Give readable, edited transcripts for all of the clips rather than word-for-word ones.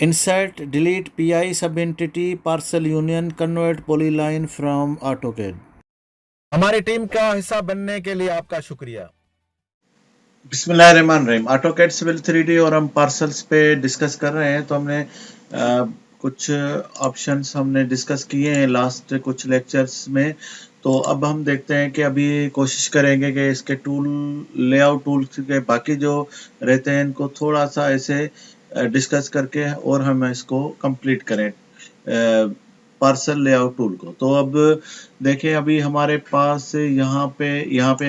Insert delete PI subentity parcel union convert polyline from AutoCAD। हमारी team का हिस्सा बनने के लिए आपका शुक्रिया। बिस्मिल्लाहिर्रहमानिर्रहीम। ऑटोकैड सिविल 3D और हम पार्सल्स पे डिस्कस कर रहे हैं। तो हमने कुछ ऑप्शंस हमने डिस्कस किए हैं लास्ट कुछ लेक्चर्स में। तो अब हम देखते हैं कि अभी कोशिश करेंगे कि इसके टूल लेआउट टूल्स के बाकी जो रहते हैं इनको थोड़ा सा ऐसे डिस्कस करके और हम इसको कंप्लीट करें पार्सल लेआउट टूल को। तो अब देखें, अभी हमारे पास यहाँ पे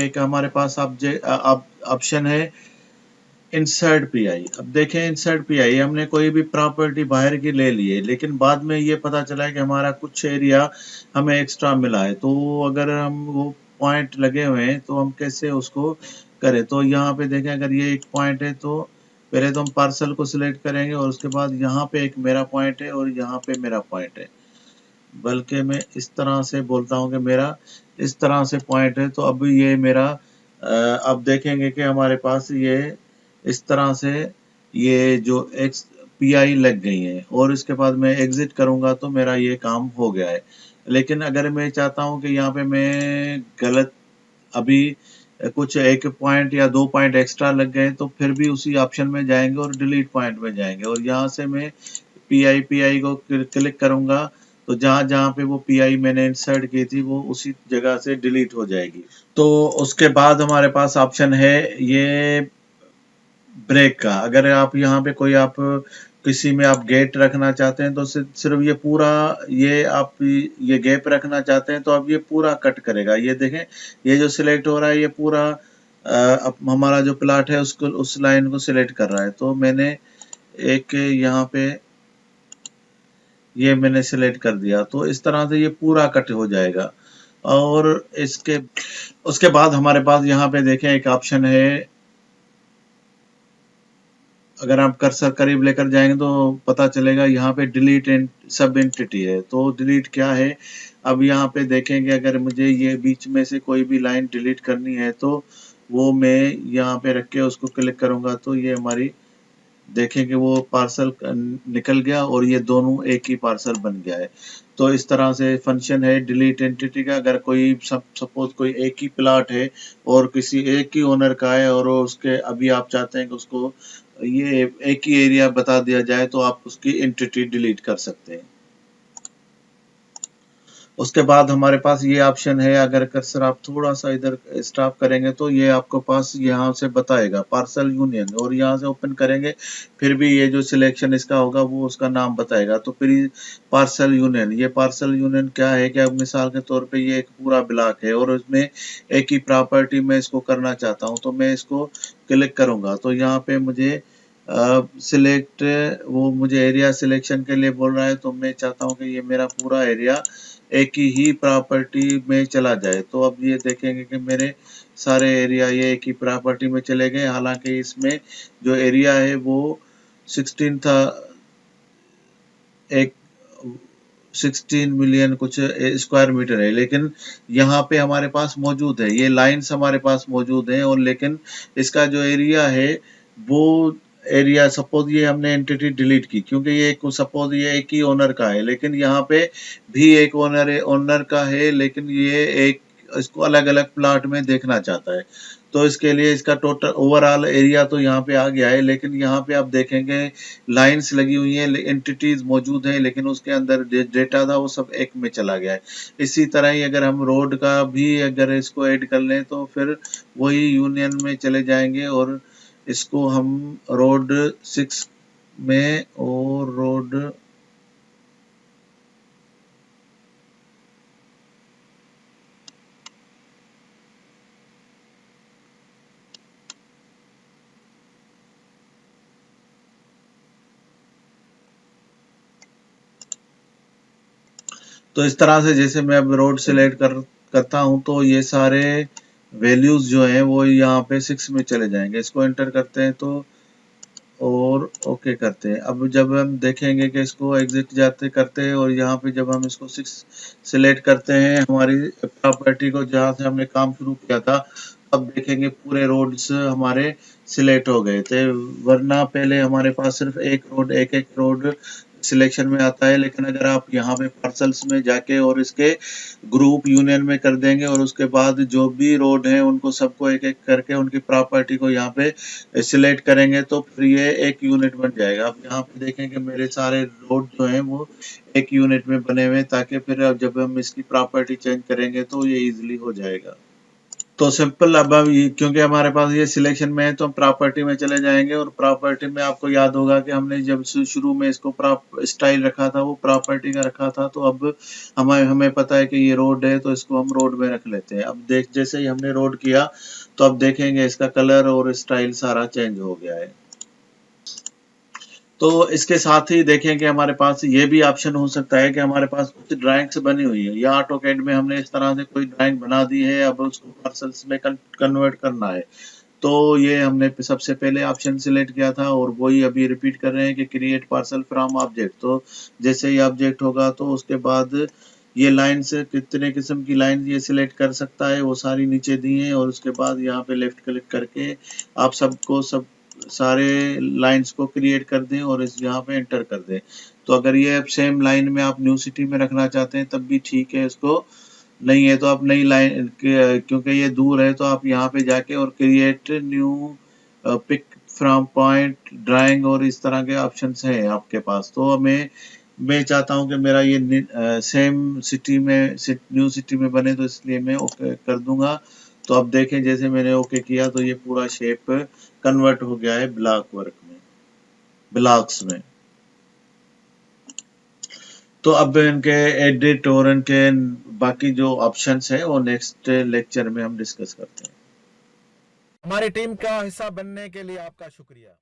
एक हमारे पास ऑप्शन है इंसर्ट पीआई। अब देखें, इंसर्ट पीआई हमने कोई भी प्रॉपर्टी बाहर की ले ली है, लेकिन बाद में ये पता चला है कि हमारा कुछ एरिया हमें एक्स्ट्रा मिला है। तो अगर हम वो पॉइंट लगे हुए हैं तो हम कैसे उसको करें। तो यहाँ पे देखें, अगर ये एक पॉइंट है तो पहले तो हम पार्सल को सिलेक्ट करेंगे और उसके बाद यहाँ पे एक मेरा पॉइंट है और यहाँ पे मेरा पॉइंट है, बल्कि मैं इस तरह से बोलता हूँ कि मेरा इस तरह से पॉइंट है। तो अब ये मेरा अब देखेंगे कि हमारे पास ये इस तरह से ये जो एक्स पीआई लग गई है और इसके बाद मैं एग्जिट करूंगा तो मेरा ये काम हो गया है। लेकिन अगर मैं चाहता हूं कि यहाँ पे मैं गलत अभी कुछ एक पॉइंट या दो पॉइंट एक्स्ट्रा लग गए तो फिर भी उसी ऑप्शन में जाएंगे और डिलीट पॉइंट में जाएंगे और यहाँ से मैं पीआई को क्लिक करूंगा तो जहां जहां पे वो पीआई मैंने इंसर्ट की थी वो उसी जगह से डिलीट हो जाएगी। तो उसके बाद हमारे पास ऑप्शन है ये ब्रेक का। अगर आप यहाँ पे कोई आप किसी में आप गेट रखना चाहते हैं तो सिर्फ ये पूरा ये आप ये गैप रखना चाहते हैं तो अब ये पूरा कट करेगा। ये देखें, ये जो सिलेक्ट हो रहा है ये पूरा अब हमारा जो प्लाट है उसको उस लाइन को सिलेक्ट कर रहा है। तो मैंने एक यहाँ पे ये मैंने सिलेक्ट कर दिया तो इस तरह से ये पूरा कट हो जाएगा। और इसके उसके बाद हमारे पास यहाँ पे देखें एक ऑप्शन है, अगर आप कर्सर करीब लेकर जाएंगे तो पता चलेगा यहाँ पे डिलीट सब एंटिटी है। तो डिलीट क्या है, अब यहाँ पे देखेंगे अगर मुझे ये बीच में से कोई भी लाइन डिलीट करनी है तो वो मैं यहाँ पे रख के उसको क्लिक करूंगा तो ये हमारी देखेंगे वो पार्सल निकल गया और ये दोनों एक ही पार्सल बन गया है। तो इस तरह से फंक्शन है डिलीट एंटिटी का। अगर कोई सपोज कोई एक ही प्लाट है और किसी एक ही ओनर का है और उसके अभी आप चाहते हैं कि उसको ये एक ही एरिया बता दिया जाए तो आप उसकी एंटिटी डिलीट कर सकते हैं। उसके बाद हमारे पास ये ऑप्शन है, अगर कर्सर आप थोड़ा सा इधर स्टॉप करेंगे तो ये आपको पास यहाँ से बताएगा पार्सल यूनियन और यहाँ से ओपन करेंगे फिर भी ये जो सिलेक्शन इसका होगा वो उसका नाम बताएगा। तो फिर पार्सल यूनियन, ये पार्सल यूनियन क्या है कि अब मिसाल के तौर पे ये एक पूरा ब्लॉक है और उसमें एक ही प्रॉपर्टी में इसको करना चाहता हूँ तो मैं इसको क्लिक करूंगा तो यहाँ पे मुझे सिलेक्ट वो मुझे एरिया सिलेक्शन के लिए बोल रहा है। तो मैं चाहता हूँ कि ये मेरा पूरा एरिया एक ही प्रॉपर्टी में चला जाए। तो अब ये देखेंगे कि मेरे सारे एरिया ये एक ही प्रॉपर्टी में चले गए। हालांकि इसमें जो एरिया है वो 16 था, एक 16 मिलियन कुछ स्क्वायर मीटर है, लेकिन यहाँ पे हमारे पास मौजूद है ये लाइंस हमारे पास मौजूद हैं और लेकिन इसका जो एरिया है वो एरिया सपोज ये हमने एंटिटी डिलीट की क्योंकि ये सपोज ये एक ही ओनर का है, लेकिन यहाँ पे भी एक ओनर का है लेकिन ये एक इसको अलग अलग प्लाट में देखना चाहता है। तो इसके लिए इसका टोटल ओवरऑल एरिया तो यहाँ पे आ गया है, लेकिन यहाँ पे आप देखेंगे लाइंस लगी हुई हैं, एंटिटीज मौजूद हैं, लेकिन उसके अंदर डेटा था वो सब एक में चला गया है। इसी तरह ही अगर हम रोड का भी अगर इसको ऐड कर लें तो फिर वही यूनियन में चले जाएंगे और इसको हम रोड 6 में और रोड तो इस तरह से जैसे मैं अब रोड सिलेक्ट करता हूं तो ये सारे वैल्यूज जो हैं वो यहाँ पे 6 में चले जाएंगे। इसको एंटर करते हैं तो और ओके करते हैं। अब जब हम देखेंगे कि इसको एग्जिट जाते करते हैं और यहाँ पे जब हम इसको 6 सिलेक्ट करते हैं हमारी प्रॉपर्टी को जहाँ से हमने काम शुरू किया था अब देखेंगे पूरे रोड्स हमारे सिलेक्ट हो गए थे, वरना पहले हमारे पास सिर्फ एक रोड सिलेक्शन में आता है। लेकिन अगर आप यहाँ पे पार्सल्स में जाके और इसके ग्रुप यूनियन में कर देंगे और उसके बाद जो भी रोड हैं उनको सबको एक एक करके उनकी प्रॉपर्टी को यहाँ पे सिलेक्ट करेंगे तो फिर ये एक यूनिट बन जाएगा। अब यहाँ पे देखें कि मेरे सारे रोड जो हैं वो एक यूनिट में बने हुए हैं, ताकि फिर अब जब हम इसकी प्रॉपर्टी चेंज करेंगे तो ये इजीली हो जाएगा। तो सिंपल, अब क्योंकि हमारे पास ये सिलेक्शन में है तो हम प्रॉपर्टी में चले जाएंगे, और प्रॉपर्टी में आपको याद होगा कि हमने जब शुरू में इसको स्टाइल रखा था वो प्रॉपर्टी का रखा था। तो अब हमें पता है कि ये रोड है तो इसको हम रोड में रख लेते हैं। अब जैसे ही हमने रोड किया तो अब देखेंगे इसका कलर और स्टाइल सारा चेंज हो गया है। तो इसके साथ ही देखें कि हमारे पास ये भी ऑप्शन हो सकता है कि हमारे पास कुछ ड्राइंग्स बनी हुई है या ऑटोकैड में हमने इस तरह से कोई ड्राइंग बना दी है, अब उसको पार्सल्स में कन्वर्ट करना है। तो ये हमने सबसे पहले ऑप्शन सिलेक्ट किया था और वही अभी रिपीट कर रहे हैं कि क्रिएट पार्सल फ्रॉम ऑब्जेक्ट। तो जैसे ही ऑब्जेक्ट होगा तो उसके बाद ये लाइन्स, कितने किस्म की लाइन ये सिलेक्ट कर सकता है वो सारी नीचे दी हैं, और उसके बाद यहाँ पे लेफ्ट क्लिक करके आप सारे लाइंस को क्रिएट कर दें और इस यहाँ पे एंटर कर दें। तो अगर ये अब सेम लाइन में आप न्यू सिटी में रखना चाहते हैं तब भी ठीक है, इसको नहीं है तो आप नई लाइन, क्योंकि ये दूर है तो आप यहाँ पे जाके और create new pic from point drawing और इस तरह के ऑप्शंस हैं आपके पास। तो मैं चाहता हूँ कि मेरा ये सेम सिटी में न्यू सिटी में बने, तो इसलिए मैं ओके कर दूंगा। तो अब देखें जैसे मैंने ओके किया तो ये पूरा शेप कन्वर्ट हो गया है ब्लॉक्स में। तो अब इनके एडिट और इनके बाकी जो ऑप्शंस है वो नेक्स्ट लेक्चर में हम डिस्कस करते हैं। हमारी टीम का हिस्सा बनने के लिए आपका शुक्रिया।